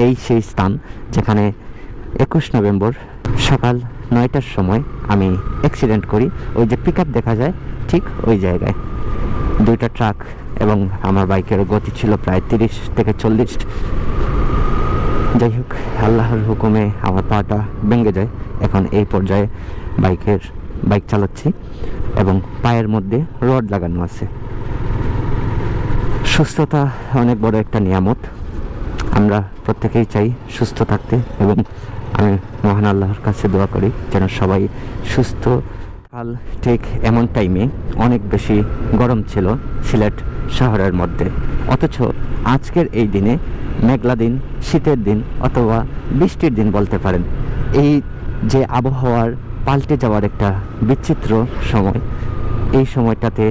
এই সেই স্থান যেখানে 21 নভেম্বর সকাল 9টার সময় আমি অ্যাক্সিডেন্ট করি। ওই যে পিকআপ দেখা যায় ঠিক ওই জায়গায় দুইটা ট্রাক, এবং আমার বাইকের গতি ছিল প্রায় 30 থেকে 40। যাই হোক, আল্লাহর হুকুমে আমার পাটা ভেঙে যায়। এখন এই পর্যায়ে বাইক চালাচ্ছি এবং পায়ের মধ্যে রড লাগানো আছে। সুস্থতা অনেক বড় একটা নিয়ামত। আমরা প্রত্যেকেই চাই সুস্থ থাকতে, এবং আমি মহান আল্লাহর কাছে দোয়া করি যেন সবাই সুস্থ। কাল ঠিক এমন টাইমে অনেক বেশি গরম ছিল সিলেট শহরের মধ্যে, অথচ আজকের এই দিনে মেঘলা দিন, শীতের দিন অথবা বৃষ্টির দিন বলতে পারেন, এই যে আবহাওয়ার পাল্টে যাওয়ার একটা বিচিত্র সময়, এই সময়টাতে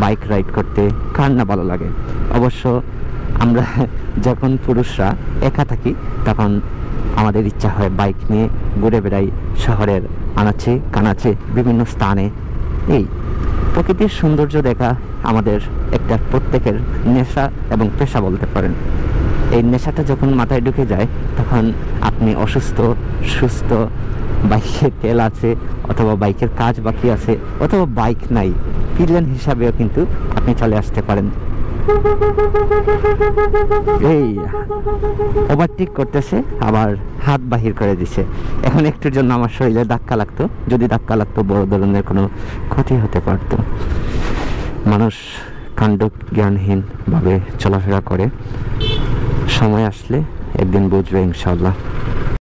বাইক রাইড করতে কার না ভালো লাগে। অবশ্য আমরা যখন পুরুষরা একা থাকি তখন আমাদের ইচ্ছা হয় বাইক নিয়ে ঘুরে বেড়াই শহরের আনাচে কানাচে বিভিন্ন স্থানে। এই প্রকৃতির সৌন্দর্য দেখা আমাদের একটা প্রত্যেকের নেশা এবং পেশা বলতে পারেন। এই নেশাটা যখন মাথায় ঢুকে যায় তখন আপনি অসুস্থ সুস্থ, বাইকের তেল আছে অথবা বাইকের কাজ বাকি আছে অথবা বাইক নাই, পিলিয়ন হিসাবেও কিন্তু আপনি চলে আসতে পারেন। এই ওভারটেক করতেছে, আবার হাত বাহির করে দিছে। এখন একটুর জন্য আমার শরীরে ধাক্কা লাগতো, যদি ধাক্কা লাগতো বড় ধরনের কোনো ক্ষতি হতে পারতো। মানুষ কাণ্ড জ্ঞানহীন ভাবে চলাফেরা করে, সময় আসলে একদিন বুঝবে ইনশাআল্লাহ।